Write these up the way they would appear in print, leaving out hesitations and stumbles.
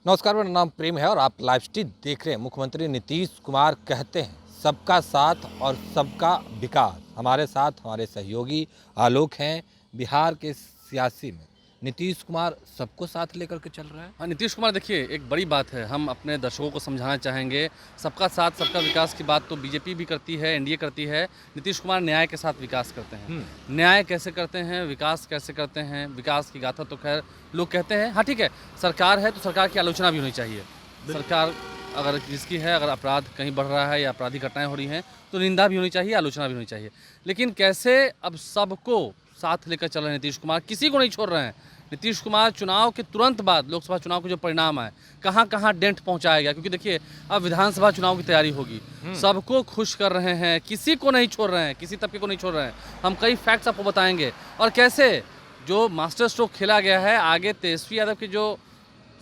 नमस्कार, मेरा नाम प्रेम है और आप लाइव स्ट्रीम देख रहे हैं। मुख्यमंत्री नीतीश कुमार कहते हैं सबका साथ और सबका विकास। हमारे साथ हमारे सहयोगी आलोक हैं। बिहार के सियासी में नीतीश कुमार सबको साथ लेकर के चल रहा है। हाँ, नीतीश कुमार देखिए एक बड़ी बात है, हम अपने दर्शकों को समझाना चाहेंगे। सबका साथ सबका विकास की बात तो बीजेपी भी करती है, एनडीए करती है। नीतीश कुमार न्याय के साथ विकास करते हैं। न्याय कैसे करते हैं, विकास कैसे करते हैं, विकास की गाथा तो खैर लोग कहते हैं। हाँ ठीक है, सरकार है तो सरकार की आलोचना भी होनी चाहिए। सरकार अगर जिसकी है, अगर अपराध कहीं बढ़ रहा है या आपराधिक घटनाएं हो रही हैं तो निंदा भी होनी चाहिए, आलोचना भी होनी चाहिए। लेकिन कैसे अब सबको साथ लेकर चल रहे हैं नीतीश कुमार, किसी को नहीं छोड़ रहे हैं। नीतीश कुमार चुनाव के तुरंत बाद लोकसभा चुनाव के जो परिणाम आए, कहाँ कहाँ डेंट पहुँचाएगा, क्योंकि देखिए अब विधानसभा चुनाव की तैयारी होगी। सबको खुश कर रहे हैं, किसी को नहीं छोड़ रहे हैं, किसी तबके को नहीं छोड़ रहे हैं। हम कई फैक्ट्स आपको बताएंगे और कैसे जो मास्टर स्ट्रोक खेला गया है, आगे तेजस्वी यादव के जो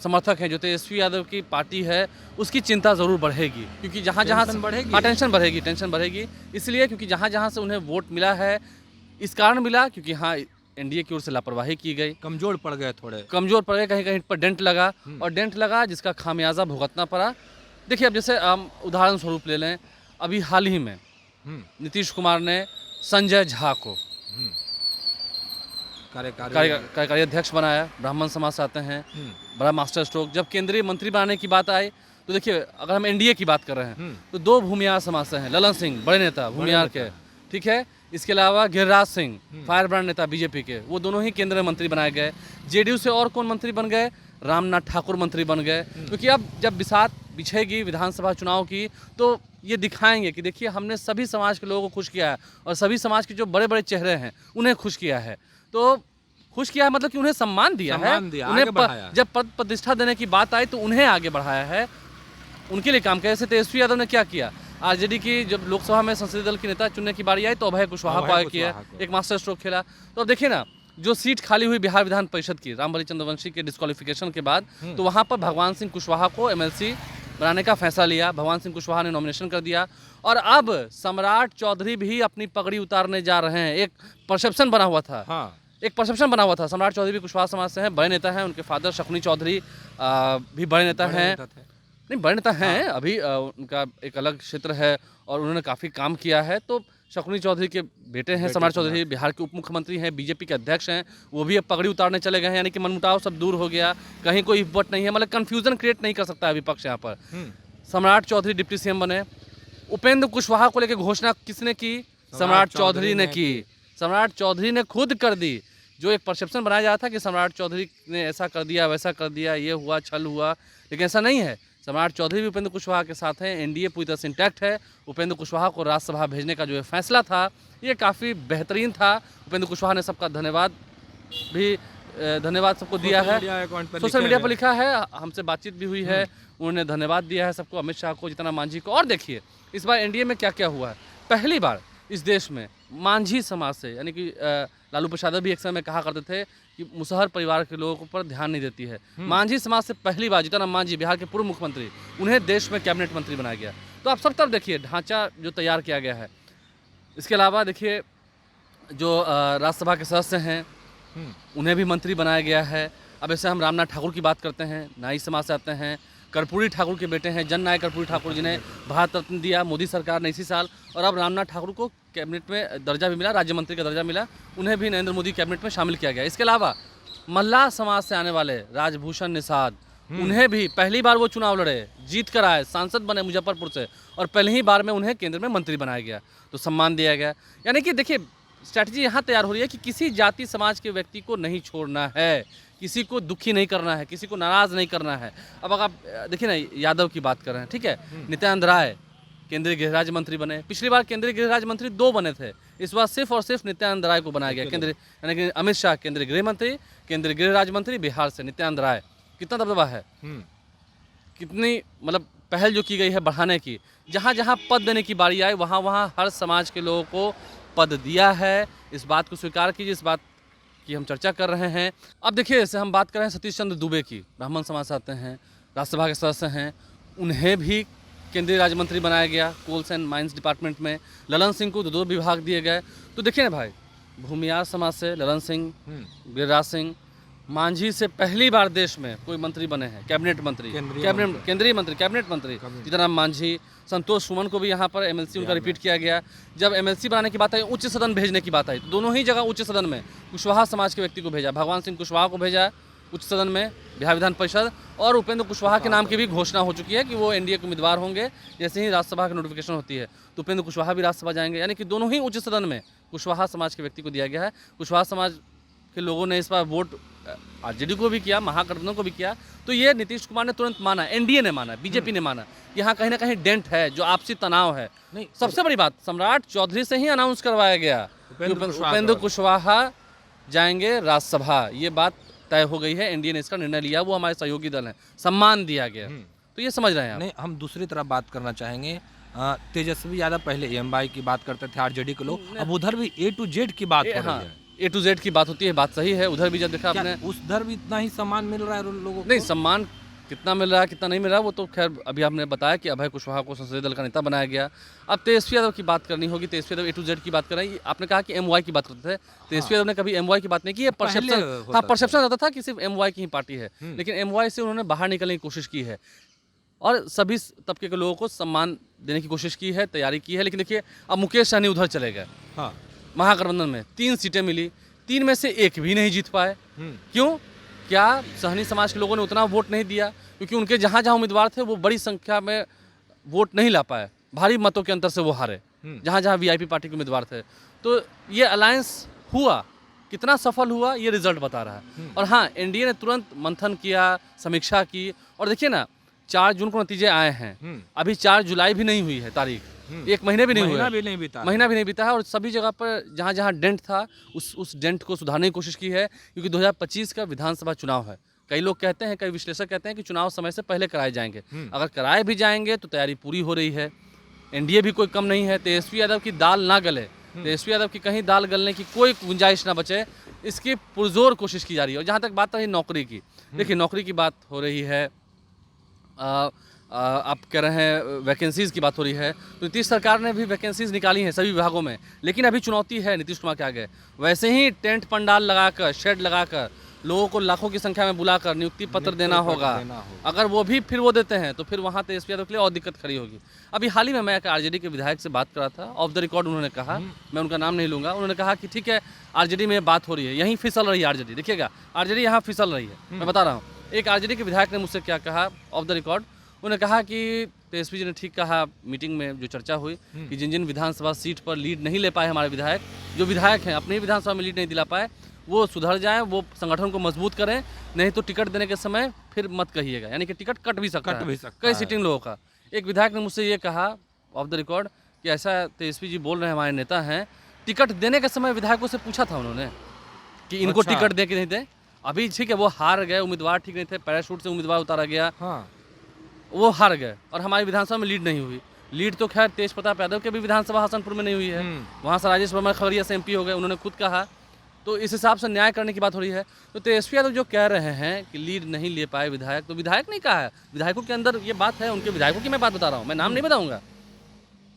समर्थक हैं, जो तेजस्वी यादव की पार्टी है, उसकी चिंता ज़रूर बढ़ेगी। क्योंकि जहाँ जहाँ टेंशन बढ़ेगी? हाँ, टेंशन बढ़ेगी। इसलिए क्योंकि जहाँ जहाँ से उन्हें वोट मिला है, इस कारण मिला क्योंकि हाँ एनडीए की ओर से लापरवाही की गई, कमजोर पड़ गए, थोड़े कमज़ोर पड़ गए, कहीं कहीं पर डेंट लगा और डेंट लगा जिसका खामियाजा भुगतना पड़ा। देखिए अब जैसे हम उदाहरण स्वरूप ले लें, अभी हाल ही में नीतीश कुमार ने संजय झा को कार्यकारी अध्यक्ष बनाया। ब्राह्मण समाज से आते हैं, बड़ा मास्टर स्ट्रोक। जब केंद्रीय मंत्री बनाने की बात आई तो देखिए अगर हम एनडीए की बात कर रहे हैं तो दो भूमियार समाज से हैं, ललन सिंह बड़े नेता भूमियार के, ठीक है। इसके अलावा गिरिराज सिंह फायर ब्रांड नेता बीजेपी के, वो दोनों ही केंद्रीय मंत्री बनाए गए। जेडीयू से और कौन मंत्री बन गए? रामनाथ ठाकुर मंत्री बन गए। क्योंकि अब जब बिसात बिछेगी विधानसभा चुनाव की तो ये दिखाएंगे कि देखिए हमने सभी समाज के लोगों को खुश किया है और सभी समाज के जो बड़े बड़े चेहरे हैं उन्हें खुश किया है। तो खुश किया है मतलब कि उन्हें सम्मान दिया है, उन्हें जब पद प्रतिष्ठा देने की बात आई तो उन्हें आगे बढ़ाया है, उनके लिए काम किया। जैसे तेजस्वी यादव ने क्या किया, आरजेडी की जब लोकसभा में संसदीय दल की नेता चुनने की बारी आई तो अभय कुशवाहा को आगे किया, एक मास्टर स्ट्रोक खेला। तो अब देखिए ना, जो सीट खाली हुई बिहार विधान परिषद की रामबली चंद्रवंशी के डिस्क्वालिफिकेशन के बाद, तो वहाँ पर भगवान सिंह कुशवाहा को एमएलसी बनाने का फैसला लिया। भगवान सिंह कुशवाहा ने नॉमिनेशन कर दिया और अब सम्राट चौधरी भी अपनी पगड़ी उतारने जा रहे हैं। एक परसेप्शन बना हुआ था, एक परसेप्शन बना हुआ था। सम्राट चौधरी भी कुशवाहा समाज से हैं, बड़े नेता हैं। उनके फादर शकुनी चौधरी भी बड़े नेता हैं, नहीं बड़े नेता हैं। अभी उनका एक अलग क्षेत्र है और उन्होंने काफ़ी काम किया है। तो शकुनी चौधरी के बेटे हैं सम्राट चौधरी, बिहार के उप मुख्यमंत्री हैं, बीजेपी के अध्यक्ष हैं। वो भी अब पगड़ी उतारने चले गए हैं, यानी कि मनमुटाव सब दूर हो गया, कहीं कोई वोट नहीं है। मतलब कन्फ्यूजन क्रिएट नहीं कर सकता है विपक्ष यहाँ पर। सम्राट चौधरी डिप्टी सीएम बने। उपेंद्र कुशवाहा को लेकर घोषणा किसने की? सम्राट चौधरी ने की। सम्राट चौधरी ने खुद कर दी। जो एक परसेप्शन बनाया जा रहा था कि सम्राट चौधरी ने ऐसा कर दिया, वैसा कर दिया, ये हुआ, छल हुआ, लेकिन ऐसा नहीं है। सम्राट चौधरी भी उपेंद्र कुशवाहा के साथ हैं, एनडीए पूरी तरह से इंटैक्ट है। उपेंद्र कुशवाहा को राज्यसभा भेजने का जो फैसला था ये काफ़ी बेहतरीन था। उपेंद्र कुशवाहा ने सबका धन्यवाद सबको दिया है, सोशल मीडिया पर लिखा है, हमसे बातचीत भी हुई है, उन्होंने धन्यवाद दिया है सबको, अमित शाह को, जीतन मांझी को। और देखिए इस बार एनडीए में क्या क्या हुआ है। पहली बार इस देश में मांझी समाज से, यानी कि लालू प्रसाद भी एक समय में कहा करते थे कि मुसहर परिवार के लोगों पर ध्यान नहीं देती है। मांझी समाज से पहली बार जीतन मांझी, बिहार के पूर्व मुख्यमंत्री, उन्हें देश में कैबिनेट मंत्री बनाया गया। तो आप सब तरफ देखिए ढांचा जो तैयार किया गया है। इसके अलावा देखिए जो राज्यसभा के सदस्य हैं उन्हें भी मंत्री बनाया गया है। अब ऐसे हम रामनाथ ठाकुर की बात करते हैं, नाई समाज से आते हैं, कर्पूरी ठाकुर के बेटे हैं, जन नायक कर्पूरी ठाकुर, जिन्हें भारत रत्न दिया मोदी सरकार ने इसी साल। और अब रामनाथ ठाकुर को कैबिनेट में दर्जा भी मिला, राज्य मंत्री का दर्जा मिला, उन्हें भी नरेंद्र मोदी कैबिनेट में शामिल किया गया। इसके अलावा मल्लाह समाज से आने वाले राजभूषण निषाद, उन्हें भी पहली बार वो चुनाव लड़े, जीत कर आए, सांसद बने मुजफ्फरपुर से, और पहली ही बार में उन्हें केंद्र में मंत्री बनाया गया, तो सम्मान दिया गया। यानी कि देखिए स्ट्रैटेजी यहाँ तैयार हो रही है कि किसी जाति समाज के व्यक्ति को नहीं छोड़ना है, किसी को दुखी नहीं करना है, किसी को नाराज़ नहीं करना है। अब अगर आप देखिए ना, यादव की बात कर रहे हैं, ठीक है, नित्यानंद राय केंद्रीय गृह राज्य मंत्री बने। पिछली बार केंद्रीय गृह राज्य मंत्री 2 बने थे, इस बार सिर्फ और सिर्फ नित्यानंद राय को बनाया गया केंद्रीय, यानी कि अमित शाह केंद्रीय गृह मंत्री, केंद्रीय गृह राज्य मंत्री बिहार से नित्यानंद राय। कितना दबदबा है, कितनी मतलब पहल जो की गई है बढ़ाने की। जहाँ जहाँ पद देने की बारी आई वहाँ वहाँ हर समाज के लोगों को पद दिया है। इस बात को स्वीकार कीजिए, इस बात की हम चर्चा कर रहे हैं। अब देखिए जैसे हम बात कर रहे हैं सतीश चंद्र दुबे की, ब्राह्मण समाज से आते हैं, राज्यसभा के सदस्य हैं, उन्हें भी केंद्रीय राज्य मंत्री बनाया गया कोल्स एंड माइंस डिपार्टमेंट में। ललन सिंह को 2 विभाग दिए गए। तो देखिए ना भाई, भूमियार समाज से ललन सिंह, गिरिराज सिंह, मांझी से पहली बार देश में कोई मंत्री बने हैं, कैबिनेट मंत्री, केंद्रीय मंत्री, कैबिनेट मंत्री जीतन मांझी। संतोष सुमन को भी यहाँ पर एमएलसी उनका रिपीट किया गया। जब एमएलसी बनाने की बात आई, उच्च सदन भेजने की बात आई, तो दोनों ही जगह उच्च सदन में कुशवाहा समाज के व्यक्ति को भेजा, भगवान सिंह कुशवाहा को भेजा उच्च सदन में बिहार विधान परिषद, और उपेंद्र कुशवाहा के नाम की भी घोषणा हो चुकी है कि वो एनडीए के उम्मीदवार होंगे। जैसे ही राज्यसभा की नोटिफिकेशन होती है तो उपेंद्र कुशवाहा भी राज्यसभा जाएंगे, यानी कि दोनों ही उच्च सदन में कुशवाहा समाज के व्यक्ति को दिया गया है। कुशवाहा समाज के लोगों ने इस बार वोट आरजेडी को भी किया, महागठबंधन को भी किया, तो ये नीतीश कुमार ने तुरंत माना, एनडीए ने माना, बीजेपी ने माना कि यहाँ कहीं ना कहीं डेंट है, जो आपसी तनाव है। नहीं, सबसे बड़ी बात सम्राट चौधरी से ही अनाउंस करवाया गया कि उपेंद्र कुशवाहा जाएंगे राज्यसभा, ये बात तय हो गई है, एनडीए ने इसका निर्णय लिया, वो हमारे सहयोगी दल हैं, सम्मान दिया गया। तो ये समझ रहे हैं आप? नहीं, हम दूसरी तरफ बात करना चाहेंगे। तेजस्वी यादव पहले एमवाई की बात करते थे, आरजेडी के लोग, अब उधर भी ए टू जेड की बात हो रही है। ए टू जेड की बात होती है, बात सही है। उधर भी जब देखा आपने, उधर भी इतना ही सम्मान मिल रहा है लोगों को? नहीं, सम्मान कितना मिल रहा है कितना नहीं मिल रहा है वो तो खैर अभी आपने बताया कि अभय कुशवाहा को संसदीय दल का नेता बनाया गया। अब तेजस्वी यादव की बात करनी होगी। तेजस्वी यादव ए टू जेड की बात कर रहे हैं। आपने कहा कि एमवाई की बात करते थे, तेजस्वी यादव ने कभी एमवाई की बात नहीं की। ये परसेप्शन, हाँ, परसेप्शन रहता था कि सिर्फ एमवाई की ही पार्टी है, लेकिन एमवाई से उन्होंने बाहर निकलने की कोशिश की है और सभी तबके के लोगों को सम्मान देने की कोशिश की है, तैयारी की है। लेकिन देखिए, अब मुकेश सहनी उधर चले गए। हाँ, महागठबंधन में 3 सीटें मिली, 3 में से 1 भी नहीं जीत पाए। क्यों? क्या सहनी समाज के लोगों ने उतना वोट नहीं दिया? क्योंकि उनके जहाँ जहाँ उम्मीदवार थे वो बड़ी संख्या में वोट नहीं ला पाए, भारी मतों के अंतर से वो हारे, जहाँ जहाँ वीआईपी पार्टी के उम्मीदवार थे। तो ये अलायंस हुआ, कितना सफल हुआ ये रिजल्ट बता रहा है। और हाँ, एनडीए ने तुरंत मंथन किया, समीक्षा की, और देखिए ना, 4 जून को नतीजे आए हैं, अभी 4 जुलाई भी नहीं हुई है तारीख, 1 महीने भी नहीं हुआ, महीना भी नहीं बीता है। और सभी जगह पर जहाँ जहाँ डेंट था उस डेंट को सुधारने की कोशिश की है, क्योंकि 2025 का विधानसभा चुनाव है। कई लोग कहते हैं, कई विश्लेषक कहते हैं कि चुनाव समय से पहले कराए जाएंगे। अगर कराए भी जाएंगे तो तैयारी पूरी हो रही है, एनडीए भी कोई कम नहीं है। तेजस्वी यादव की दाल ना गले, तेजस्वी यादव की कहीं दाल गलने की कोई गुंजाइश ना बचे, इसकी पुरजोर कोशिश की जा रही है। और जहाँ तक बात रही नौकरी की, देखिए नौकरी की बात हो रही है, आप कह रहे हैं वैकेंसीज़ की बात हो रही है, तो नीतीश सरकार ने भी वैकेंसीज़ निकाली हैं सभी विभागों में। लेकिन अभी चुनौती है नीतीश कुमार के आगे, वैसे ही टेंट पंडाल लगाकर, शेड लगाकर, लोगों को लाखों की संख्या में बुलाकर नियुक्ति पत्र देना होगा। अगर वो भी फिर वो देते हैं तो फिर वहाँ तेजस्वी यादव के लिए और दिक्कत खड़ी होगी। अभी हाल ही में मैं एक आरजेडी के विधायक से बात कर रहा था, ऑफ द रिकॉर्ड उन्होंने कहा, मैं उनका नाम नहीं लूँगा, उन्होंने कहा कि ठीक है आरजेडी में बात हो रही है, यहीं फिसल रही है आरजेडी। देखिएगा, आरजेडी यहाँ फिसल रही है, मैं बता रहा हूँ। एक आरजेडी के विधायक ने मुझसे क्या कहा ऑफ द रिकॉर्ड, उन्होंने कहा कि तेजस्वी जी ने ठीक कहा, मीटिंग में जो चर्चा हुई कि जिन जिन विधानसभा सीट पर लीड नहीं ले पाए हमारे विधायक, जो विधायक हैं अपनी विधानसभा में लीड नहीं दिला पाए, वो सुधर जाएं, वो संगठन को मजबूत करें, नहीं तो टिकट देने के समय फिर मत कहिएगा, यानी कि टिकट कट भी सकता है कई सीटिंग लोगों का। एक विधायक ने मुझसे ये कहा ऑफ द रिकॉर्ड कि ऐसा तेजस्वी जी बोल रहे हैं, हमारे नेता हैं, टिकट देने के समय विधायकों से पूछा था उन्होंने कि इनको टिकट दे कि नहीं दे। अभी ठीक है वो हार गए, उम्मीदवार ठीक नहीं थे, पैराशूट से उम्मीदवार उतारा गया, वो हार गए और हमारी विधानसभा में लीड नहीं हुई। लीड तो खैर तेज प्रताप यादव के भी विधानसभा हसनपुर में नहीं हुई है, वहाँ से राजेश वर्मा खबरिया से एमपी हो गए, उन्होंने खुद कहा। तो इस हिसाब से न्याय करने की बात हो रही है। तो तेजस्वी यादव जो कह रहे हैं कि लीड नहीं ले पाए विधायक, तो विधायक नहीं कहा है, विधायकों के अंदर ये बात है, उनके विधायकों की मैं बात बता रहा हूँ, मैं नाम नहीं बताऊंगा।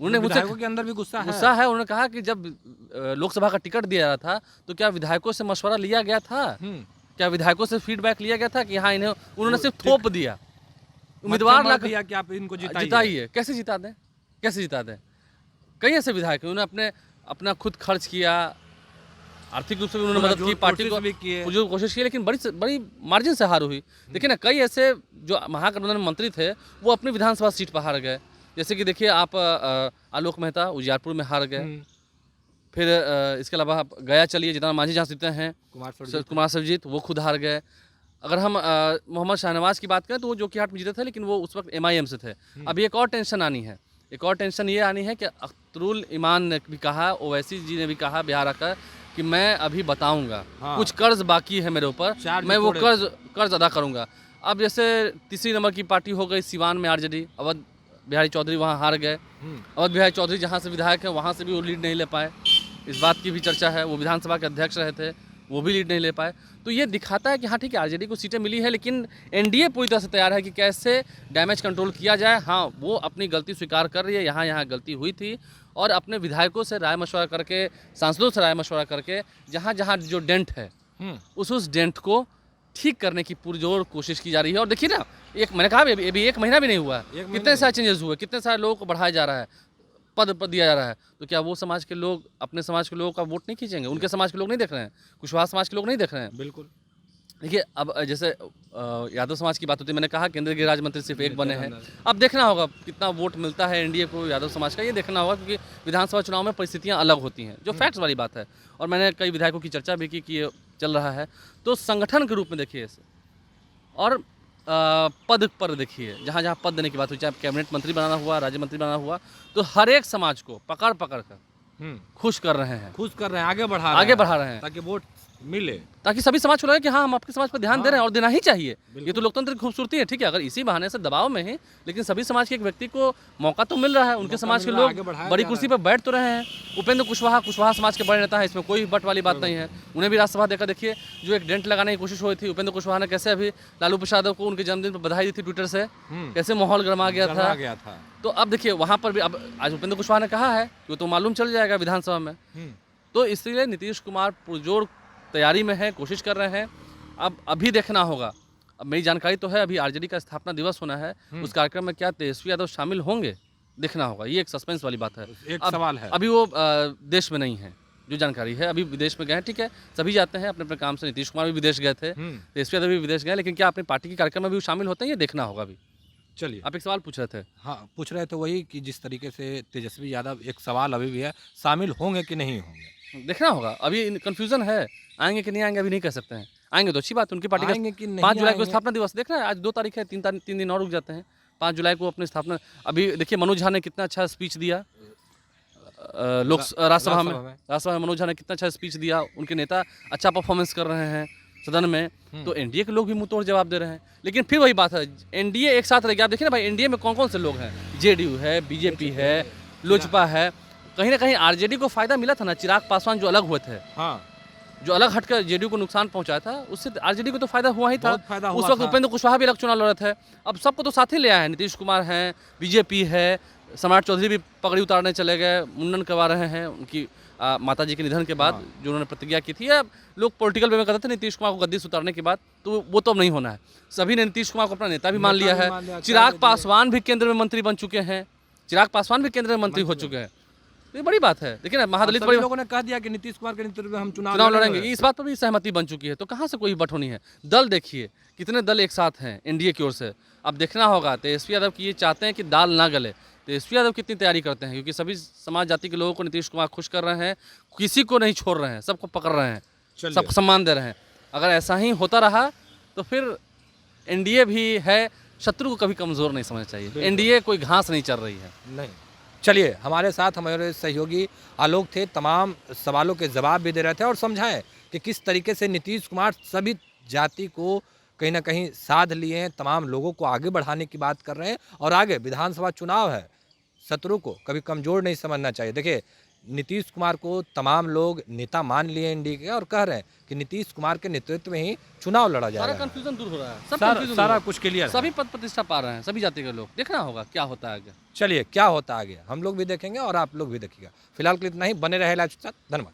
उन्होंने विधायकों के अंदर भी गुस्सा है। उन्होंने कहा कि जब लोकसभा का टिकट दिया था तो क्या विधायकों से मशवरा लिया गया था, क्या विधायकों से फीडबैक लिया गया था कि हाँ इन्हें, उन्होंने सिर्फ थोप दिया, उम्मीदवार ला दिया कि आप इनको जिताइए। कैसे जिता दें, कैसे जिता दें? कई ऐसे विधायक हैं, उन्होंने अपना खुद खर्च किया, आर्थिक रूप से भी उन्होंने मदद की, पार्टी को जो कोशिश की, लेकिन बड़ी मार्जिन से हार हुई। देखिए ना, कई ऐसे जो महागठबंधन मंत्री थे वो अपनी विधानसभा सीट पर हार गए। जैसे कि देखिए आप आलोक मेहता उजियारपुर में हार गए, फिर इसके अलावा आप गया चलिए, जितना मांझी जहाँ जीते हैं कुमार सर्वजीत, वो खुद हार गए। अगर हम मोहम्मद शाहनवाज की बात करें तो वो जोकीहाट में जीते थे, लेकिन वो उस वक्त MIM से थे। अभी एक और टेंशन आनी है, एक और टेंशन ये आनी है कि अख्तरुल ईमान ने भी कहा, ओवैसी जी ने भी कहा बिहार आकर कि मैं अभी बताऊंगा, कुछ कर्ज बाकी है मेरे ऊपर, मैं वो कर्ज अदा करूंगा। अब जैसे तीसरी नंबर की पार्टी हो गई सिवान में आरजेडी, अवध बिहारी चौधरी वहाँ हार गए। अवध बिहारी चौधरी जहाँ से विधायक है वहाँ से भी वो लीड नहीं ले पाए, इस बात की भी चर्चा है। वो विधानसभा के अध्यक्ष रहे थे, वो भी लीड नहीं ले पाए। तो ये दिखाता है कि हाँ ठीक है आरजेडी को सीटें मिली है, लेकिन एनडीए पूरी तरह से तैयार है कि कैसे डैमेज कंट्रोल किया जाए। हाँ, वो अपनी गलती स्वीकार कर रही है, यहाँ गलती हुई थी, और अपने विधायकों से राय मशवरा करके, सांसदों से राय मशवरा करके, जहाँ जहाँ जो डेंट है उस डेंट को ठीक करने की पुरजोर कोशिश की जा रही है। और देखिए ना, एक मैंने कहा अभी 1 महीना भी नहीं हुआ है, कितने सारे चेंजेस हुए, कितने सारे लोगों को बढ़ाया जा रहा है, पद पर दिया जा रहा है। तो क्या वो समाज के लोग अपने समाज के लोगों का वोट नहीं खींचेंगे? उनके समाज के लोग नहीं देख रहे हैं, कुशवाहा समाज के लोग नहीं देख रहे हैं? बिल्कुल। देखिए अब जैसे यादव समाज की बात होती है, मैंने कहा केंद्रीय गृह राज्य मंत्री सिर्फ एक बने हैं। अब देखना होगा कितना वोट मिलता है एनडीए को यादव समाज का, ये देखना होगा, क्योंकि विधानसभा चुनाव में परिस्थितियां अलग होती हैं, जो फैक्ट्स वाली बात है। और मैंने कई विधायकों की चर्चा भी की कि ये चल रहा है, तो संगठन के रूप में देखिए इसे, और पद पर देखिए, जहाँ जहाँ पद देने की बात हुई, चाहे कैबिनेट मंत्री बनाना हुआ, राज्य मंत्री बनाना हुआ, तो हर एक समाज को पकड़ पकड़ कर खुश कर रहे हैं, आगे बढ़ा रहे हैं ताकि वोट मिले, ताकि सभी समाज को लगे कि हाँ हम आपके समाज पर ध्यान दे रहे हैं, और देना ही चाहिए। ये तो लोकतंत्र की खूबसूरती है, ठीक है। अगर इसी बहाने से दबाव में है, लेकिन सभी समाज के एक व्यक्ति को मौका तो मिल रहा है, उनके समाज के लोग बड़ी कुर्सी पर बैठ तो रहे हैं। उपेंद्र कुशवाहा समाज के बड़े नेता है, इसमें कोई बट वाली बात नहीं है। उन्हें भी राज्यसभा देखा, देखिए जो एक डेंट लगाने की कोशिश हुई थी, उपेंद्र कुशवाहा ने कैसे अभी लालू प्रसाद को उनके जन्मदिन पर बधाई दी थी ट्विटर से, कैसे माहौल गर्मा गया था। तो अब देखिए वहाँ पर भी, अब आज उपेंद्र कुशवाहा ने कहा है कि वो तो मालूम चल जाएगा विधानसभा में, तो इसलिए नीतीश कुमार पुरजोर तैयारी में है, कोशिश कर रहे हैं। अब अभी देखना होगा, अब मेरी जानकारी तो है अभी आरजेडी का स्थापना दिवस होना है, उस कार्यक्रम में क्या तेजस्वी यादव शामिल होंगे, देखना होगा। ये एक सस्पेंस वाली बात है। एक सवाल है, अभी वो देश में नहीं है, जो जानकारी है, अभी विदेश में गए हैं, ठीक है, सभी जाते हैं अपने अपने काम से। नीतीश कुमार भी विदेश गए थे, तेजस्वी यादव भी विदेश गए, लेकिन क्या अपनी पार्टी के कार्यक्रम में भी शामिल होते हैं, ये देखना होगा अभी। चलिए, आप एक सवाल पूछ रहे थे। हाँ, पूछ रहे थे वही कि जिस तरीके से तेजस्वी यादव, एक सवाल अभी भी है, शामिल होंगे कि नहीं होंगे, देखना होगा। अभी कंफ्यूजन है, आएंगे कि नहीं आएंगे अभी नहीं कह सकते हैं। आएंगे तो अच्छी बात, उनकी पार्टी का 5 जुलाई को स्थापना दिवस देखना है। आज 2 तारीख है, 3 दिन और रुक जाते हैं, 5 जुलाई को अपनी स्थापना। अभी देखिए मनोज झा ने कितना अच्छा स्पीच दिया राज्यसभा में मनोज झा ने कितना अच्छा स्पीच दिया, उनके नेता अच्छा परफॉर्मेंस कर रहे हैं सदन में, तो एनडीए के लोग भी मुंह तोड़ जवाब दे रहे हैं। लेकिन फिर वही बात है, एनडीए एक साथ रहेगी। आप देखिए ना भाई, एनडीए में कौन कौन से लोग हैं, जेडीयू है, बीजेपी है, लोजपा है। कहीं ना कहीं आरजेडी को फायदा मिला था ना, चिराग पासवान जो अलग हुए थे, जो अलग हटकर जेडीयू को नुकसान पहुंचाया था, उससे आरजेडी को तो फायदा हुआ ही था। उस वक्त उपेंद्र कुशवाहा भी अलग चुनाव लड़ रहे थे, अब सबको तो साथ ही ले आए हैं। नीतीश कुमार हैं, बीजेपी है, सम्राट चौधरी भी पगड़ी उतारने चले गए, मुंडन करवा रहे हैं उनकी माताजी के निधन के बाद, जो उन्होंने प्रतिज्ञा की थी। अब लोग पॉलिटिकल वे में कहते थे नीतीश कुमार को गद्दी से उतारने के बाद, तो वो तो अब नहीं होना है। सभी ने नीतीश कुमार को अपना नेता भी मान लिया है। चिराग पासवान भी केंद्र में मंत्री बन चुके हैं, चिराग पासवान भी केंद्र में मंत्री हो चुके हैं, ये बड़ी बात है। देखिए ना, महादलित बड़े लोगों ने कह दिया कि नीतीश कुमार के नेतृत्व में हम चुनाव लड़ेंगे, इस बात पर भी सहमति बन चुकी है। तो कहाँ से कोई बट होनी है? दल देखिए कितने दल एक साथ हैं एनडीए की ओर से। अब देखना होगा तेजस्वी यादव की, ये चाहते हैं कि दाल ना गले, तेजस्वी यादव कितनी तैयारी करते हैं, क्योंकि सभी समाज जाति के लोगों को नीतीश कुमार खुश कर रहे हैं, किसी को नहीं छोड़ रहे हैं, सबको पकड़ रहे हैं, सबको सम्मान दे रहे हैं। अगर ऐसा ही होता रहा तो फिर एनडीए भी है, शत्रु को कभी कमज़ोर नहीं समझना चाहिए। एनडीए कोई घास नहीं चल रही है। नहीं। चलिए, हमारे साथ हमारे सहयोगी आलोक थे, तमाम सवालों के जवाब भी दे रहे थे और समझाएं कि किस तरीके से नीतीश कुमार सभी जाति को कहीं ना कहीं साध लिए हैं, तमाम लोगों को आगे बढ़ाने की बात कर रहे हैं। और आगे विधानसभा चुनाव है, शत्रु को कभी कमज़ोर नहीं समझना चाहिए। देखिए, नीतीश कुमार को तमाम लोग नेता मान लिए एनडीए के, और कह रहे हैं कि नीतीश कुमार के नेतृत्व में ही चुनाव लड़ा जाएगा। सारा कंफ्यूजन दूर हो रहा है, सारा कुछ क्लियर, सभी पद प्रतिष्ठा पा रहे हैं, सभी जाति के लोग। देखना होगा क्या होता है आगे। चलिए, क्या होता है आगे हम लोग भी देखेंगे और आप लोग भी देखिएगा। फिलहाल के लिए इतना ही, बने रहे लाइव के साथ। धन्यवाद।